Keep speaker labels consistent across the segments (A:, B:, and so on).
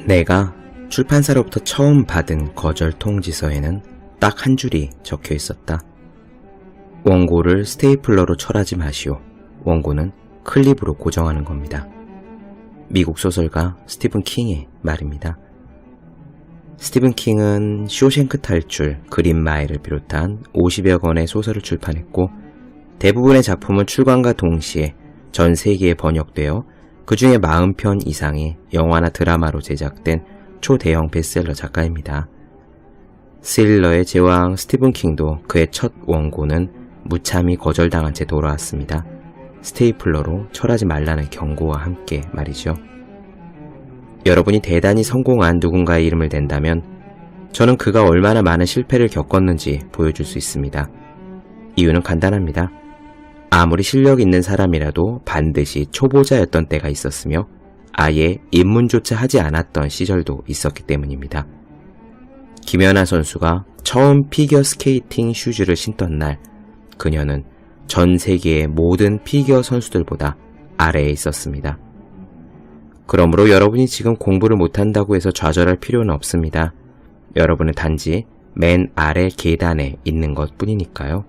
A: 내가 출판사로부터 처음 받은 거절 통지서에는 딱 한 줄이 적혀 있었다. 원고를 스테이플러로 철하지 마시오. 원고는 클립으로 고정하는 겁니다. 미국 소설가 스티븐 킹의 말입니다. 스티븐 킹은 쇼생크 탈출, 그린 마일을 비롯한 50여 권의 소설을 출판했고 대부분의 작품은 출간과 동시에 전 세계에 번역되어 그 중에 40편 이상의 영화나 드라마로 제작된 초대형 베스트셀러 작가입니다. 스릴러의 제왕 스티븐 킹도 그의 첫 원고는 무참히 거절당한 채 돌아왔습니다. 스테이플러로 철하지 말라는 경고와 함께 말이죠. 여러분이 대단히 성공한 누군가의 이름을 댄다면 저는 그가 얼마나 많은 실패를 겪었는지 보여줄 수 있습니다. 이유는 간단합니다. 아무리 실력 있는 사람이라도 반드시 초보자였던 때가 있었으며 아예 입문조차 하지 않았던 시절도 있었기 때문입니다. 김연아 선수가 처음 피겨스케이팅 슈즈를 신던 날 그녀는 전 세계의 모든 피겨 선수들보다 아래에 있었습니다. 그러므로 여러분이 지금 공부를 못한다고 해서 좌절할 필요는 없습니다. 여러분은 단지 맨 아래 계단에 있는 것 뿐이니까요.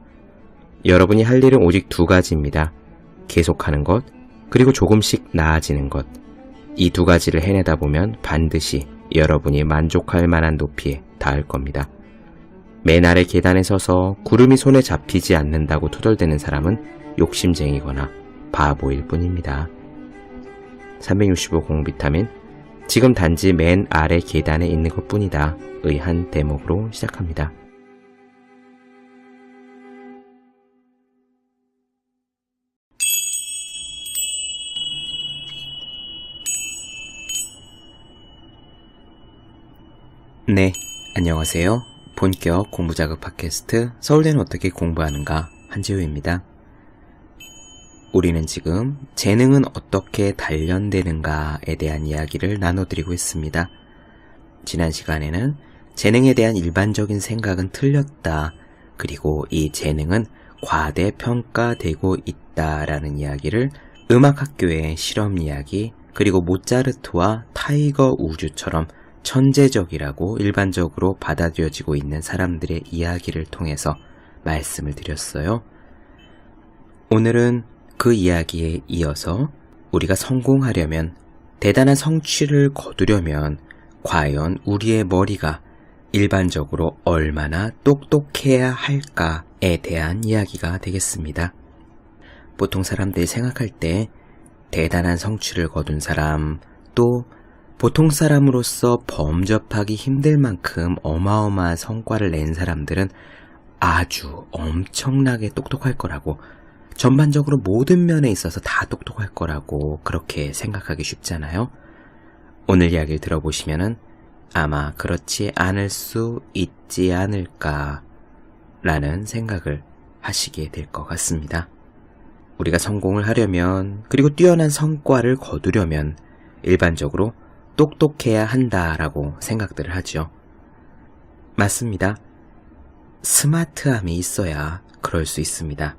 A: 여러분이 할 일은 오직 두 가지입니다. 계속하는 것, 그리고 조금씩 나아지는 것. 이 두 가지를 해내다 보면 반드시 여러분이 만족할 만한 높이에 닿을 겁니다. 맨 아래 계단에 서서 구름이 손에 잡히지 않는다고 투덜대는 사람은 욕심쟁이거나 바보일 뿐입니다. 365 공비타민, 지금 단지 맨 아래 계단에 있는 것 뿐이다 의 한 대목으로 시작합니다. 네, 안녕하세요. 본격 공부자극 팟캐스트 서울대는 어떻게 공부하는가 한지우입니다. 우리는 지금 재능은 어떻게 단련되는가에 대한 이야기를 나눠드리고 있습니다. 지난 시간에는 재능에 대한 일반적인 생각은 틀렸다. 그리고 이 재능은 과대평가되고 있다라는 이야기를 음악학교의 실험 이야기, 그리고 모차르트와 타이거 우즈처럼 천재적이라고 일반적으로 받아들여지고 있는 사람들의 이야기를 통해서 말씀을 드렸어요. 오늘은 그 이야기에 이어서 우리가 성공하려면, 대단한 성취를 거두려면 과연 우리의 머리가 일반적으로 얼마나 똑똑해야 할까에 대한 이야기가 되겠습니다. 보통 사람들이 생각할 때 대단한 성취를 거둔 사람, 또 보통 사람으로서 범접하기 힘들 만큼 어마어마한 성과를 낸 사람들은 아주 엄청나게 똑똑할 거라고, 전반적으로 모든 면에 있어서 다 똑똑할 거라고 그렇게 생각하기 쉽잖아요. 오늘 이야기를 들어보시면은 아마 그렇지 않을 수 있지 않을까 라는 생각을 하시게 될 것 같습니다. 우리가 성공을 하려면, 그리고 뛰어난 성과를 거두려면 일반적으로 똑똑해야 한다라고 생각들을 하죠. 맞습니다. 스마트함이 있어야 그럴 수 있습니다.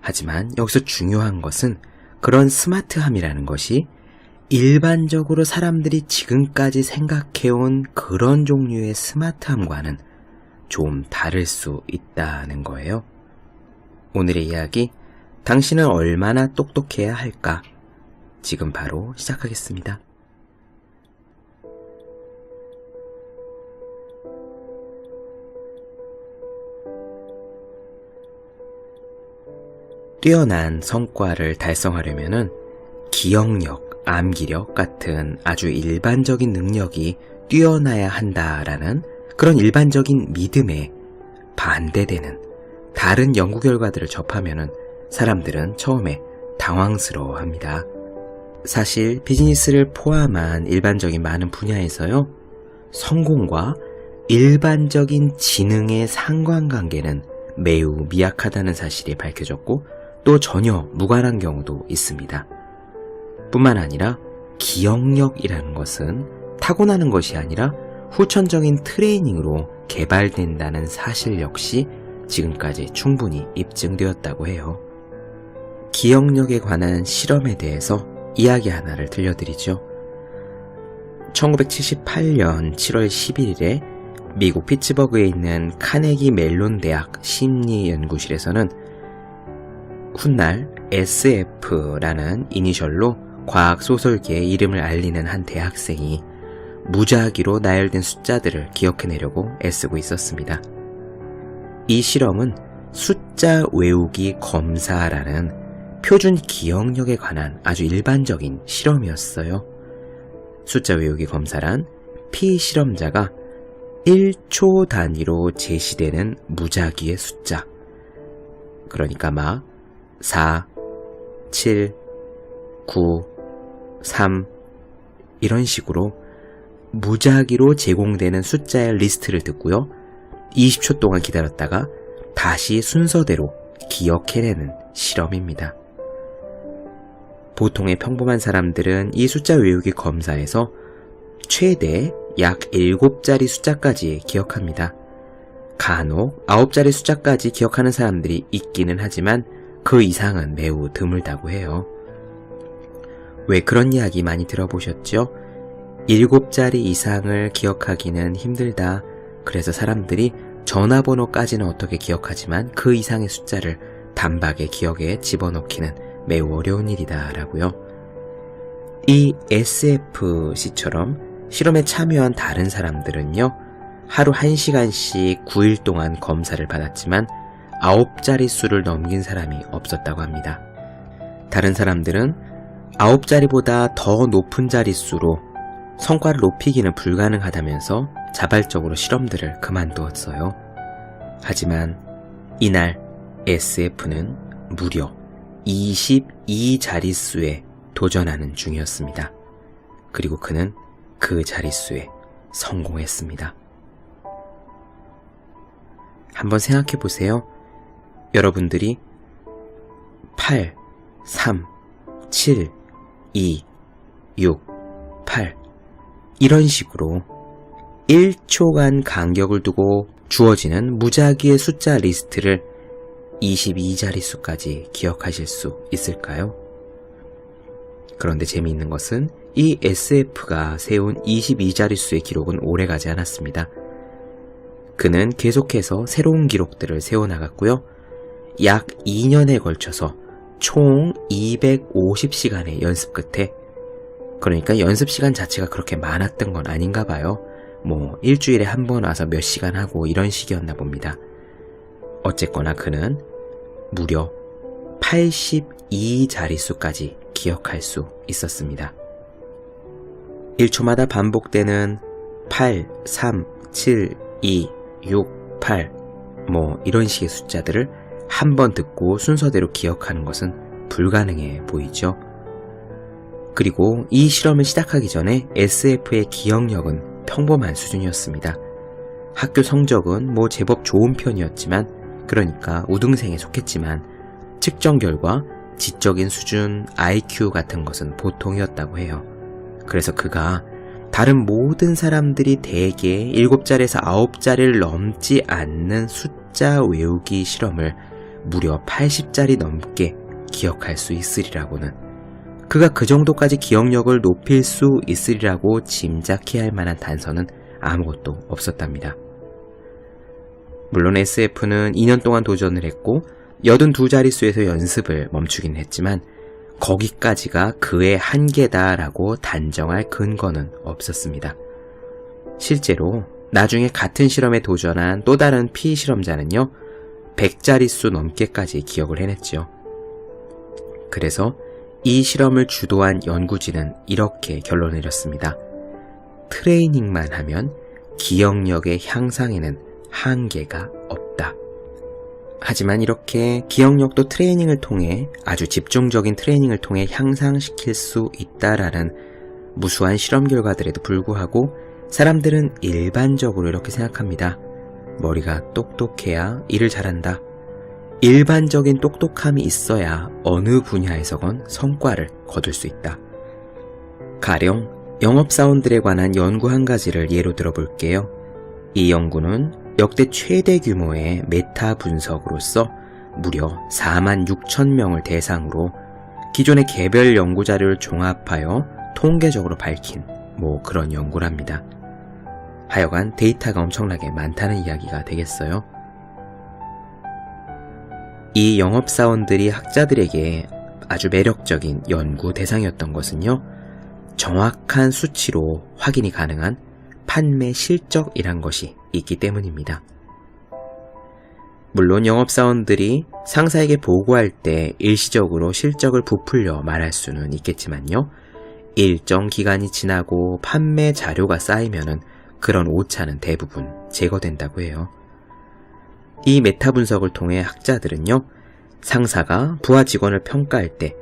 A: 하지만 여기서 중요한 것은 그런 스마트함이라는 것이 일반적으로 사람들이 지금까지 생각해온 그런 종류의 스마트함과는 좀 다를 수 있다는 거예요. 오늘의 이야기, 당신은 얼마나 똑똑해야 할까? 지금 바로 시작하겠습니다. 뛰어난 성과를 달성하려면은 기억력, 암기력 같은 아주 일반적인 능력이 뛰어나야 한다라는 그런 일반적인 믿음에 반대되는 다른 연구 결과들을 접하면은 사람들은 처음에 당황스러워합니다. 사실 비즈니스를 포함한 일반적인 많은 분야에서요, 성공과 일반적인 지능의 상관관계는 매우 미약하다는 사실이 밝혀졌고 또 전혀 무관한 경우도 있습니다. 뿐만 아니라 기억력이라는 것은 타고나는 것이 아니라 후천적인 트레이닝으로 개발된다는 사실 역시 지금까지 충분히 입증되었다고 해요. 기억력에 관한 실험에 대해서 이야기 하나를 들려드리죠. 1978년 7월 11일에 미국 피츠버그에 있는 카네기 멜론 대학 심리연구실에서는 훗날 SF라는 이니셜로 과학소설계의 이름을 알리는 한 대학생이 무작위로 나열된 숫자들을 기억해내려고 애쓰고 있었습니다. 이 실험은 숫자 외우기 검사라는 표준 기억력에 관한 아주 일반적인 실험이었어요. 숫자 외우기 검사란 피실험자가 1초 단위로 제시되는 무작위의 숫자, 그러니까 막 4, 7, 9, 3 이런 식으로 무작위로 제공되는 숫자의 리스트를 듣고요. 20초 동안 기다렸다가 다시 순서대로 기억해내는 실험입니다. 보통의 평범한 사람들은 이 숫자 외우기 검사에서 최대 약 7자리 숫자까지 기억합니다. 간혹 9자리 숫자까지 기억하는 사람들이 있기는 하지만 그 이상은 매우 드물다고 해요. 왜 그런 이야기 많이 들어보셨죠? 7자리 이상을 기억하기는 힘들다. 그래서 사람들이 전화번호까지는 어떻게 기억하지만 그 이상의 숫자를 단박에 기억에 집어넣기는 매우 어려운 일이다 라고요. 이 SFC처럼 실험에 참여한 다른 사람들은요, 하루 1시간씩 9일 동안 검사를 받았지만 9자리 수를 넘긴 사람이 없었다고 합니다. 다른 사람들은 9자리보다 더 높은 자릿수로 성과를 높이기는 불가능하다면서 자발적으로 실험들을 그만두었어요. 하지만 이날 SF는 무려 22자릿수에 도전하는 중이었습니다. 그리고 그는 그 자릿수에 성공했습니다. 한번 생각해 보세요. 여러분들이 8, 3, 7, 2, 6, 8 이런 식으로 1초간 간격을 두고 주어지는 무작위의 숫자 리스트를 22자릿수까지 기억하실 수 있을까요? 그런데 재미있는 것은 이 SF가 세운 22자릿수의 기록은 오래가지 않았습니다. 그는 계속해서 새로운 기록들을 세워나갔고요. 약 2년에 걸쳐서 총 250시간의 연습 끝에, 그러니까 연습 시간 자체가 그렇게 많았던 건 아닌가 봐요. 뭐 일주일에 한 번 와서 몇 시간 하고 이런 식이었나 봅니다. 어쨌거나 그는 무려 82자릿수까지 기억할 수 있었습니다. 1초마다 반복되는 8, 3, 7, 2, 6, 8 뭐 이런 식의 숫자들을 한 번 듣고 순서대로 기억하는 것은 불가능해 보이죠. 그리고 이 실험을 시작하기 전에 SF의 기억력은 평범한 수준이었습니다. 학교 성적은 뭐 제법 좋은 편이었지만, 그러니까 우등생에 속했지만 측정 결과 지적인 수준, IQ 같은 것은 보통이었다고 해요. 그래서 그가 다른 모든 사람들이 대개 7자리에서 9자리를 넘지 않는 숫자 외우기 실험을 무려 80자리 넘게 기억할 수 있으리라고는, 그가 그 정도까지 기억력을 높일 수 있으리라고 짐작해야 할 만한 단서는 아무것도 없었답니다. 물론 SF는 2년 동안 도전을 했고 82자릿수에서 연습을 멈추긴 했지만 거기까지가 그의 한계다라고 단정할 근거는 없었습니다. 실제로 나중에 같은 실험에 도전한 또 다른 피실험자는요, 100자릿수 넘게까지 기억을 해냈죠. 그래서 이 실험을 주도한 연구진은 이렇게 결론을 내렸습니다. 트레이닝만 하면 기억력의 향상에는 한계가 없다. 하지만 이렇게 기억력도 트레이닝을 통해, 아주 집중적인 트레이닝을 통해 향상시킬 수 있다라는 무수한 실험 결과들에도 불구하고 사람들은 일반적으로 이렇게 생각합니다. 머리가 똑똑해야 일을 잘한다. 일반적인 똑똑함이 있어야 어느 분야에서건 성과를 거둘 수 있다. 가령 영업사원들에 관한 연구 한 가지를 예로 들어볼게요. 이 연구는 역대 최대 규모의 메타 분석으로서 무려 46,000명을 대상으로 기존의 개별 연구 자료를 종합하여 통계적으로 밝힌 뭐 그런 연구랍니다. 하여간 데이터가 엄청나게 많다는 이야기가 되겠어요. 이 영업사원들이 학자들에게 아주 매력적인 연구 대상이었던 것은요, 정확한 수치로 확인이 가능한 판매 실적이란 것이 있기 때문입니다. 물론 영업사원들이 상사에게 보고할 때 일시적으로 실적을 부풀려 말할 수는 있겠지만요, 일정 기간이 지나고 판매 자료가 쌓이면은 그런 오차는 대부분 제거된다고 해요. 이 메타 분석을 통해 학자들은요, 상사가 부하 직원을 평가할 때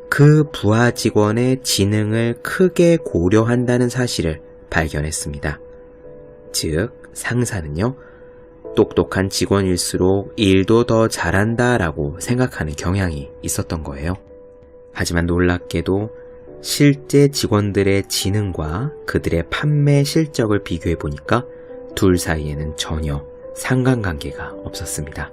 A: 그 부하 직원의 지능을 크게 고려한다는 사실을 발견했습니다. 즉, 상사는요, 똑똑한 직원일수록 일도 더 잘한다라고 생각하는 경향이 있었던 거예요. 하지만 놀랍게도 실제 직원들의 지능과 그들의 판매 실적을 비교해 보니까 둘 사이에는 전혀 상관관계가 없었습니다.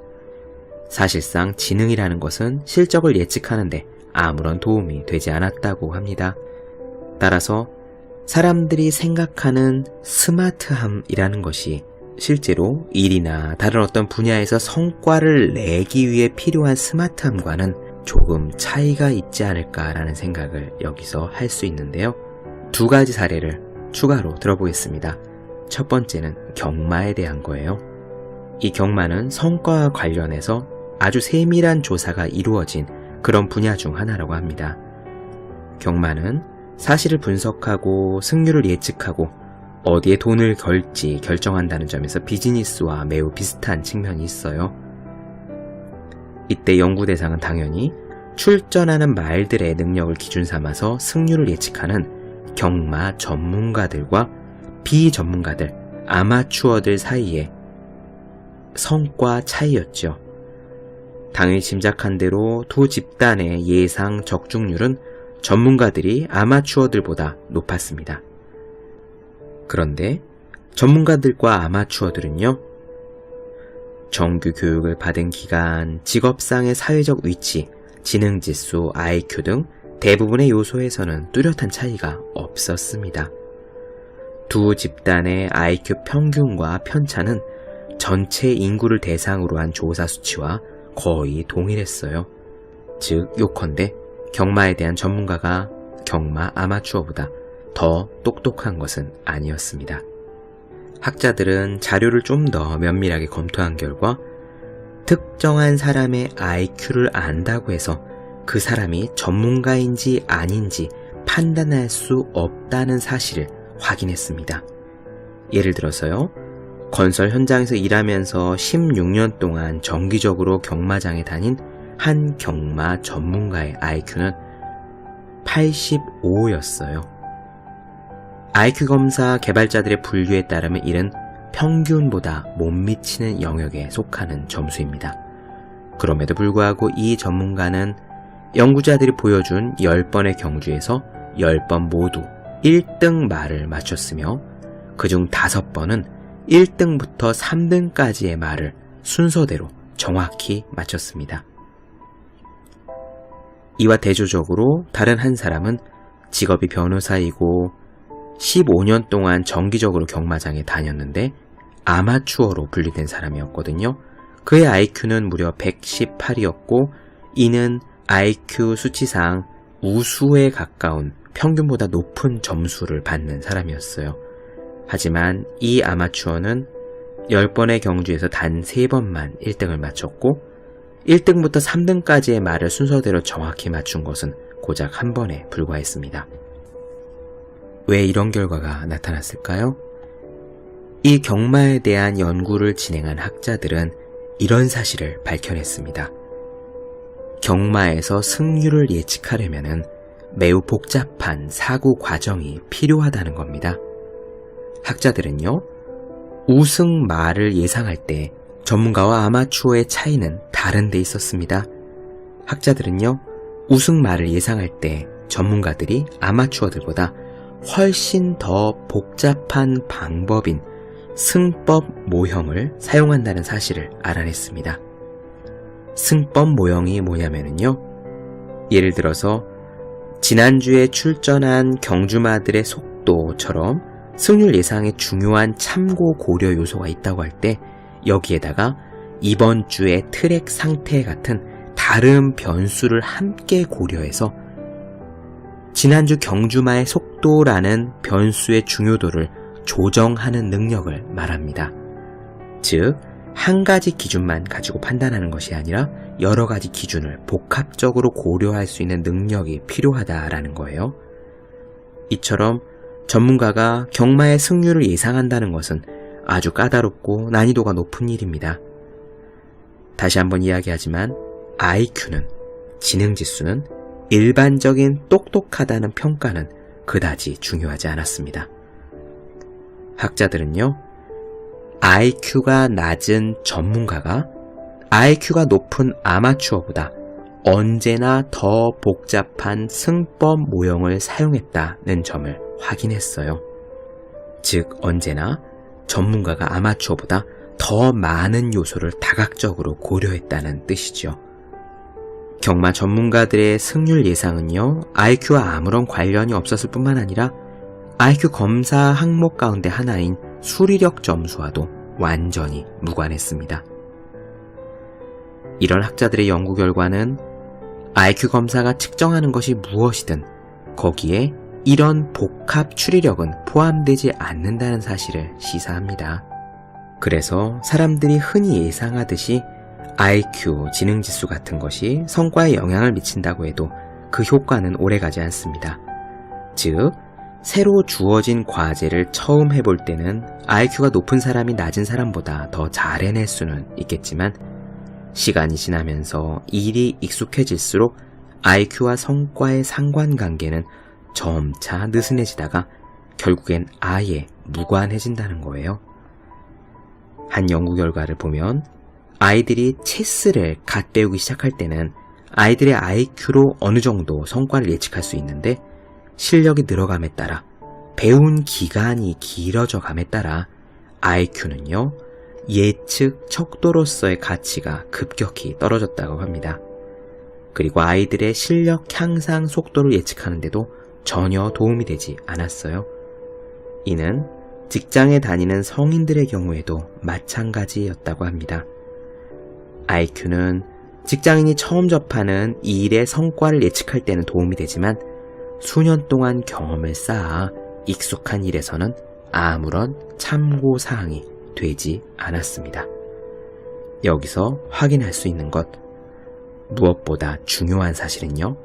A: 사실상 지능이라는 것은 실적을 예측하는데 아무런 도움이 되지 않았다고 합니다. 따라서 사람들이 생각하는 스마트함이라는 것이 실제로 일이나 다른 어떤 분야에서 성과를 내기 위해 필요한 스마트함과는 조금 차이가 있지 않을까라는 생각을 여기서 할 수 있는데요. 두 가지 사례를 추가로 들어보겠습니다. 첫 번째는 경마에 대한 거예요. 이 경마는 성과와 관련해서 아주 세밀한 조사가 이루어진 그런 분야 중 하나라고 합니다. 경마는 사실을 분석하고 승률을 예측하고 어디에 돈을 걸지 결정한다는 점에서 비즈니스와 매우 비슷한 측면이 있어요. 이때 연구 대상은 당연히 출전하는 말들의 능력을 기준 삼아서 승률을 예측하는 경마 전문가들과 비전문가들, 아마추어들 사이의 성과 차이였죠. 당연히 짐작한 대로 두 집단의 예상 적중률은 전문가들이 아마추어들보다 높았습니다. 그런데 전문가들과 아마추어들은요, 정규 교육을 받은 기간, 직업상의 사회적 위치, 지능지수, IQ 등 대부분의 요소에서는 뚜렷한 차이가 없었습니다. 두 집단의 IQ 평균과 편차는 전체 인구를 대상으로 한 조사 수치와 거의 동일했어요. 즉, 요컨대 경마에 대한 전문가가 경마 아마추어보다 더 똑똑한 것은 아니었습니다. 학자들은 자료를 좀 더 면밀하게 검토한 결과 특정한 사람의 IQ를 안다고 해서 그 사람이 전문가인지 아닌지 판단할 수 없다는 사실을 확인했습니다. 예를 들어서요, 건설 현장에서 일하면서 16년 동안 정기적으로 경마장에 다닌 한 경마 전문가의 IQ는 85였어요. IQ 검사 개발자들의 분류에 따르면 이는 평균보다 못 미치는 영역에 속하는 점수입니다. 그럼에도 불구하고 이 전문가는 연구자들이 보여준 10번의 경주에서 10번 모두 1등 말을 맞췄으며 그중 5번은 1등부터 3등까지의 말을 순서대로 정확히 맞췄습니다. 이와 대조적으로 다른 한 사람은 직업이 변호사이고 15년 동안 정기적으로 경마장에 다녔는데 아마추어로 분류된 사람이었거든요. 그의 IQ는 무려 118이었고 이는 IQ 수치상 우수에 가까운 평균보다 높은 점수를 받는 사람이었어요. 하지만 이 아마추어는 10번의 경주에서 단 3번만 1등을 맞췄고 1등부터 3등까지의 말을 순서대로 정확히 맞춘 것은 고작 한 번에 불과했습니다. 왜 이런 결과가 나타났을까요? 이 경마에 대한 연구를 진행한 학자들은 이런 사실을 밝혀냈습니다. 경마에서 승률을 예측하려면 매우 복잡한 사고 과정이 필요하다는 겁니다. 학자들은요, 우승말을 예상할 때 전문가와 아마추어의 차이는 다른 데 있었습니다. 학자들은요, 우승말을 예상할 때 전문가들이 아마추어들보다 훨씬 더 복잡한 방법인 승법 모형을 사용한다는 사실을 알아냈습니다. 승법 모형이 뭐냐면요, 예를 들어서 지난주에 출전한 경주마들의 속도처럼 승률 예상에 중요한 참고 고려 요소가 있다고 할 때 여기에다가 이번 주의 트랙 상태 같은 다른 변수를 함께 고려해서 지난주 경주마의 속도라는 변수의 중요도를 조정하는 능력을 말합니다. 즉, 한 가지 기준만 가지고 판단하는 것이 아니라 여러 가지 기준을 복합적으로 고려할 수 있는 능력이 필요하다라는 거예요. 이처럼 전문가가 경마의 승률을 예상한다는 것은 아주 까다롭고 난이도가 높은 일입니다. 다시 한번 이야기하지만 IQ는, 지능지수는 일반적인 똑똑하다는 평가는 그다지 중요하지 않았습니다. 학자들은요, IQ가 낮은 전문가가 IQ가 높은 아마추어보다 언제나 더 복잡한 승법 모형을 사용했다는 점을 확인했어요. 즉, 언제나 전문가가 아마추어보다 더 많은 요소를 다각적으로 고려했다는 뜻이죠. 경마 전문가들의 승률 예상은요, IQ와 아무런 관련이 없었을 뿐만 아니라 IQ 검사 항목 가운데 하나인 수리력 점수와도 완전히 무관했습니다. 이런 학자들의 연구 결과는 IQ 검사가 측정하는 것이 무엇이든 거기에 이런 복합 추리력은 포함되지 않는다는 사실을 시사합니다. 그래서 사람들이 흔히 예상하듯이 IQ, 지능지수 같은 것이 성과에 영향을 미친다고 해도 그 효과는 오래가지 않습니다. 즉, 새로 주어진 과제를 처음 해볼 때는 IQ가 높은 사람이 낮은 사람보다 더 잘 해낼 수는 있겠지만 시간이 지나면서 일이 익숙해질수록 IQ와 성과의 상관관계는 점차 느슨해지다가 결국엔 아예 무관해진다는 거예요. 한 연구 결과를 보면 아이들이 체스를 갓 배우기 시작할 때는 아이들의 IQ로 어느 정도 성과를 예측할 수 있는데 실력이 늘어감에 따라 배운 기간이 길어져 감에 따라 IQ는요, 예측 척도로서의 가치가 급격히 떨어졌다고 합니다. 그리고 아이들의 실력 향상 속도를 예측하는데도 전혀 도움이 되지 않았어요. 이는 직장에 다니는 성인들의 경우에도 마찬가지였다고 합니다. IQ는 직장인이 처음 접하는 이 일의 성과를 예측할 때는 도움이 되지만 수년 동안 경험을 쌓아 익숙한 일에서는 아무런 참고사항이 되지 않았습니다. 여기서 확인할 수 있는 것, 무엇보다 중요한 사실은요,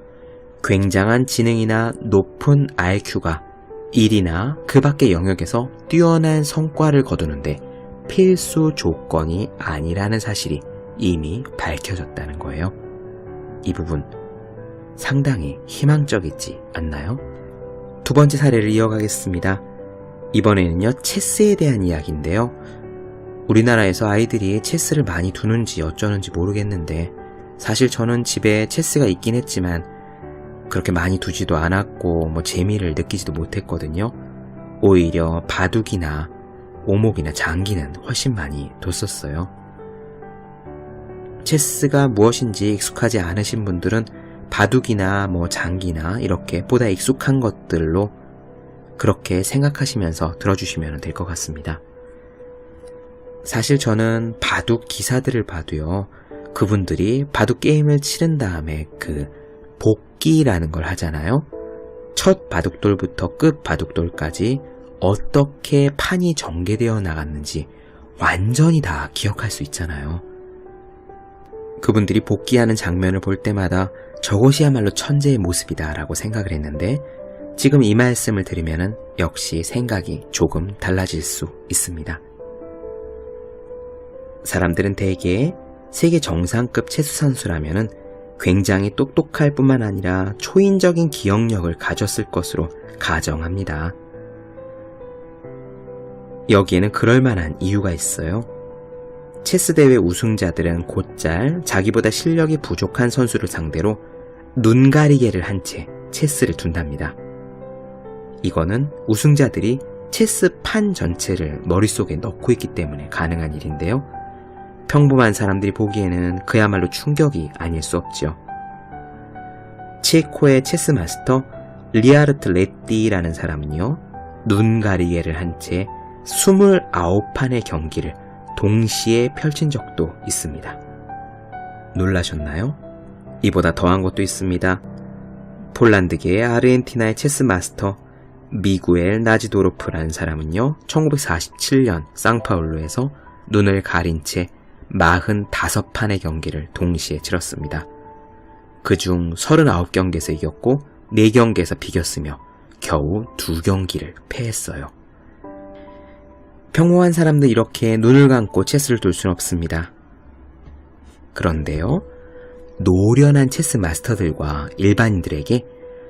A: 굉장한 지능이나 높은 IQ가 일이나 그 밖의 영역에서 뛰어난 성과를 거두는데 필수 조건이 아니라는 사실이 이미 밝혀졌다는 거예요. 이 부분 상당히 희망적이지 않나요? 두 번째 사례를 이어가겠습니다. 이번에는요, 체스에 대한 이야기인데요. 우리나라에서 아이들이 체스를 많이 두는지 어쩌는지 모르겠는데 사실 저는 집에 체스가 있긴 했지만 그렇게 많이 두지도 않았고 재미를 느끼지도 못했거든요. 오히려 바둑이나 오목이나 장기는 훨씬 많이 뒀었어요. 체스가 무엇인지 익숙하지 않으신 분들은 바둑이나 장기나 이렇게 보다 익숙한 것들로 그렇게 생각하시면서 들어주시면 될 것 같습니다. 사실 저는 바둑 기사들을 봐도요, 그분들이 바둑 게임을 치른 다음에 그 복기라는 걸 하잖아요. 첫 바둑돌부터 끝 바둑돌까지 어떻게 판이 전개되어 나갔는지 완전히 다 기억할 수 있잖아요. 그분들이 복기하는 장면을 볼 때마다 저것이야말로 천재의 모습이다 라고 생각을 했는데 지금 이 말씀을 들으면 역시 생각이 조금 달라질 수 있습니다. 사람들은 대개 세계 정상급 체스 선수라면 굉장히 똑똑할 뿐만 아니라 초인적인 기억력을 가졌을 것으로 가정합니다. 여기에는 그럴 만한 이유가 있어요. 체스 대회 우승자들은 곧잘 자기보다 실력이 부족한 선수를 상대로 눈가리개를 한 채 체스를 둔답니다. 이거는 우승자들이 체스판 전체를 머릿속에 넣고 있기 때문에 가능한 일인데요. 평범한 사람들이 보기에는 그야말로 충격이 아닐 수 없죠. 체코의 체스 마스터 리하르트 레띠라는 사람은요, 눈 가리개를 한 채 29판의 경기를 동시에 펼친 적도 있습니다. 놀라셨나요? 이보다 더한 것도 있습니다. 폴란드계 아르헨티나의 체스 마스터 미구엘 나지도로프라는 사람은요, 1947년 상파울루에서 눈을 가린 채 45판의 경기를 동시에 치렀습니다. 그중 39경기에서 이겼고 4경기에서 비겼으며 겨우 2경기를 패했어요. 평범한 사람들 이렇게 눈을 감고 체스를 둘 수는 없습니다. 그런데요, 노련한 체스 마스터들과 일반인들에게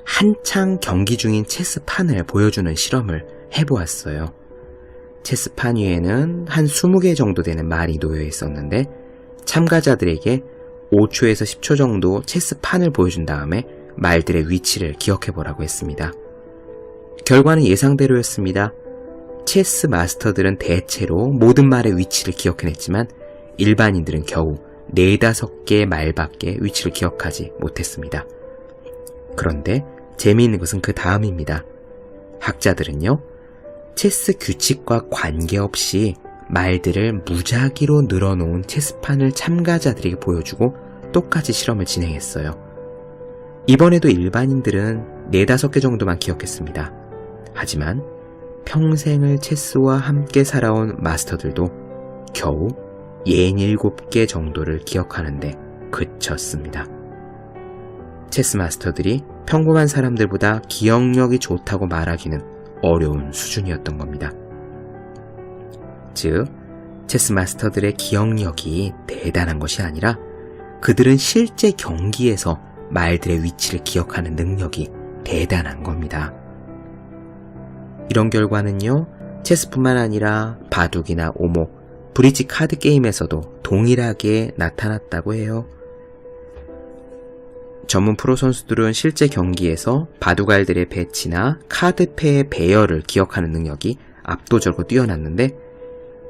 A: 한창 경기 중인 체스판을 보여주는 실험을 해보았어요. 체스판 위에는 한 20개 정도 되는 말이 놓여 있었는데 참가자들에게 5초에서 10초 정도 체스판을 보여준 다음에 말들의 위치를 기억해보라고 했습니다. 결과는 예상대로였습니다. 체스 마스터들은 대체로 모든 말의 위치를 기억해냈지만 일반인들은 겨우 4-5개의 말밖에 위치를 기억하지 못했습니다. 그런데 재미있는 것은 그 다음입니다. 학자들은요, 체스 규칙과 관계없이 말들을 무작위로 늘어놓은 체스판을 참가자들에게 보여주고 똑같이 실험을 진행했어요. 이번에도 일반인들은 4-5개 정도만 기억했습니다. 하지만 평생을 체스와 함께 살아온 마스터들도 겨우 67개 정도를 기억하는데 그쳤습니다. 체스 마스터들이 평범한 사람들보다 기억력이 좋다고 말하기는 어려운 수준이었던 겁니다. 즉, 체스 마스터들의 기억력이 대단한 것이 아니라 그들은 실제 경기에서 말들의 위치를 기억하는 능력이 대단한 겁니다. 이런 결과는요, 체스뿐만 아니라 바둑이나 오목, 브리지 카드 게임에서도 동일하게 나타났다고 해요. 전문 프로 선수들은 실제 경기에서 바둑알들의 배치나 카드패의 배열을 기억하는 능력이 압도적으로 뛰어났는데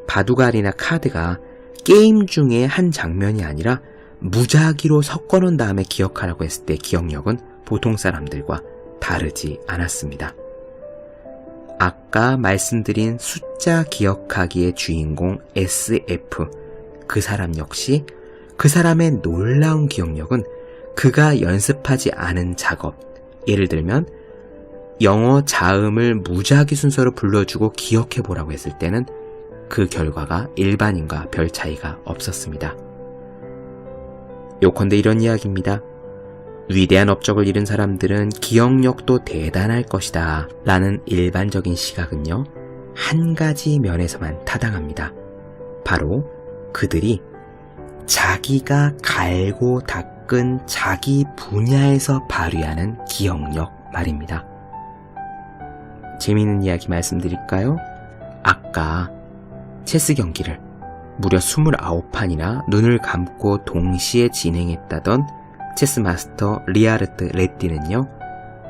A: 바둑알이나 카드가 게임 중에 한 장면이 아니라 무작위로 섞어놓은 다음에 기억하라고 했을 때 기억력은 보통 사람들과 다르지 않았습니다. 아까 말씀드린 숫자 기억하기의 주인공 SF, 그 사람 역시 그 사람의 놀라운 기억력은 그가 연습하지 않은 작업, 예를 들면 영어 자음을 무작위 순서로 불러주고 기억해보라고 했을 때는 그 결과가 일반인과 별 차이가 없었습니다. 요컨대 이런 이야기입니다. 위대한 업적을 이룬 사람들은 기억력도 대단할 것이다 라는 일반적인 시각은요, 한 가지 면에서만 타당합니다. 바로 그들이 자기가 갈고 닦은 자기 분야에서 발휘하는 기억력 말입니다. 재미있는 이야기 말씀드릴까요? 아까 체스 경기를 무려 29판이나 눈을 감고 동시에 진행했다던 체스 마스터 리하르트 레띠는요,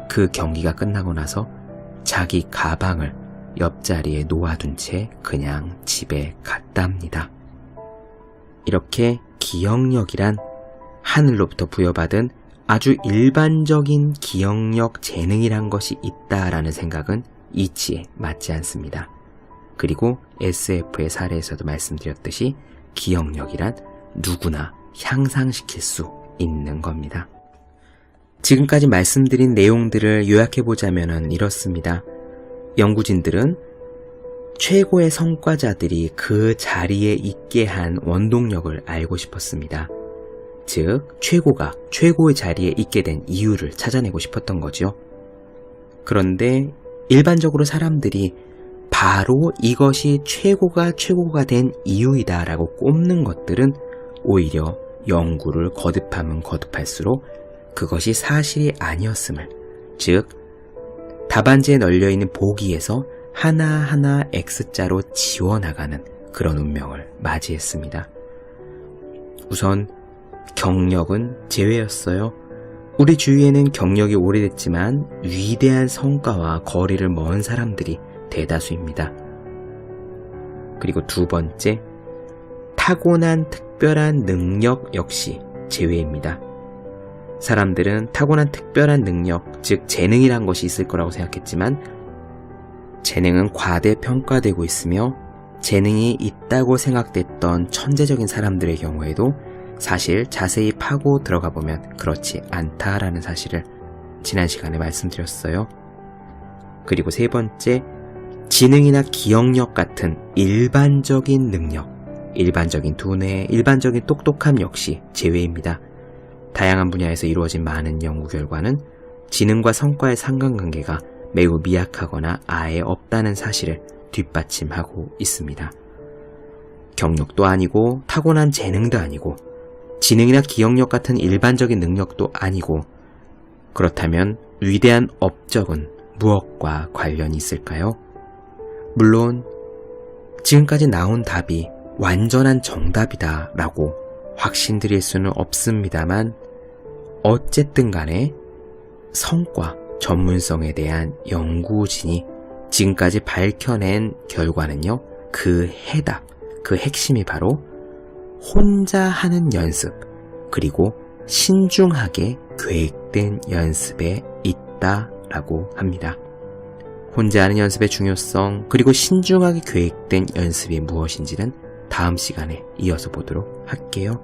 A: 그 경기가 끝나고 나서 자기 가방을 옆자리에 놓아둔 채 그냥 집에 갔답니다. 이렇게 기억력이란 하늘로부터 부여받은 아주 일반적인 기억력 재능이란 것이 있다라는 생각은 이치에 맞지 않습니다. 그리고 SF의 사례에서도 말씀드렸듯이 기억력이란 누구나 향상시킬 수 있는 겁니다. 지금까지 말씀드린 내용들을 요약해보자면 이렇습니다. 연구진들은 최고의 성과자들이 그 자리에 있게 한 원동력을 알고 싶었습니다. 즉, 최고가 최고의 자리에 있게 된 이유를 찾아내고 싶었던 거죠. 그런데 일반적으로 사람들이 바로 이것이 최고가 된 이유이다 라고 꼽는 것들은 오히려 연구를 거듭하면 거듭할수록 그것이 사실이 아니었음을, 즉 답안지에 널려있는 보기에서 하나하나 X자로 지워나가는 그런 운명을 맞이했습니다. 우선 경력은 제외였어요. 우리 주위에는 경력이 오래됐지만 위대한 성과와 거리를 먼 사람들이 대다수입니다. 그리고 두 번째, 타고난 특별한 능력 역시 제외입니다. 사람들은 타고난 특별한 능력, 즉 재능이란 것이 있을 거라고 생각했지만 재능은 과대평가되고 있으며 재능이 있다고 생각됐던 천재적인 사람들의 경우에도 사실 자세히 파고 들어가 보면 그렇지 않다라는 사실을 지난 시간에 말씀드렸어요. 그리고 세 번째, 지능이나 기억력 같은 일반적인 능력, 일반적인 두뇌, 일반적인 똑똑함 역시 제외입니다. 다양한 분야에서 이루어진 많은 연구 결과는 지능과 성과의 상관관계가 매우 미약하거나 아예 없다는 사실을 뒷받침하고 있습니다. 경력도 아니고 타고난 재능도 아니고 지능이나 기억력 같은 일반적인 능력도 아니고 그렇다면 위대한 업적은 무엇과 관련이 있을까요? 물론 지금까지 나온 답이 완전한 정답이다 라고 확신드릴 수는 없습니다만 어쨌든 간에 성과, 전문성에 대한 연구진이 지금까지 밝혀낸 결과는요, 그 해답, 그 핵심이 바로 혼자 하는 연습, 그리고 신중하게 계획된 연습에 있다라고 합니다. 혼자 하는 연습의 중요성, 그리고 신중하게 계획된 연습이 무엇인지는 다음 시간에 이어서 보도록 할게요.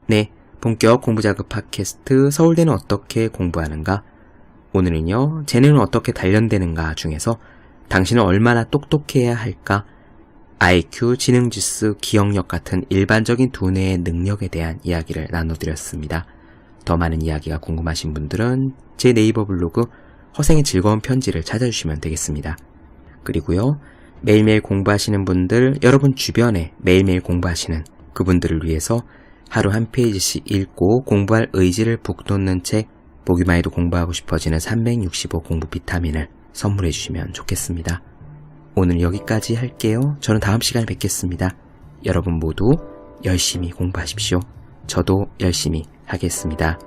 A: 네, 본격 공부자극 팟캐스트 서울대는 어떻게 공부하는가? 오늘은요, 재능은 어떻게 단련되는가 중에서 당신은 얼마나 똑똑해야 할까? IQ, 지능지수, 기억력 같은 일반적인 두뇌의 능력에 대한 이야기를 나눠드렸습니다. 더 많은 이야기가 궁금하신 분들은 제 네이버 블로그 허생의 즐거운 편지를 찾아주시면 되겠습니다. 그리고요, 매일매일 공부하시는 분들, 여러분 주변에 매일매일 공부하시는 그분들을 위해서 하루 한 페이지씩 읽고 공부할 의지를 북돋는 책, 보기만 해도 공부하고 싶어지는 365 공부 비타민을 선물해 주시면 좋겠습니다. 오늘 여기까지 할게요. 저는 다음 시간에 뵙겠습니다. 여러분 모두 열심히 공부하십시오. 저도 열심히 하겠습니다.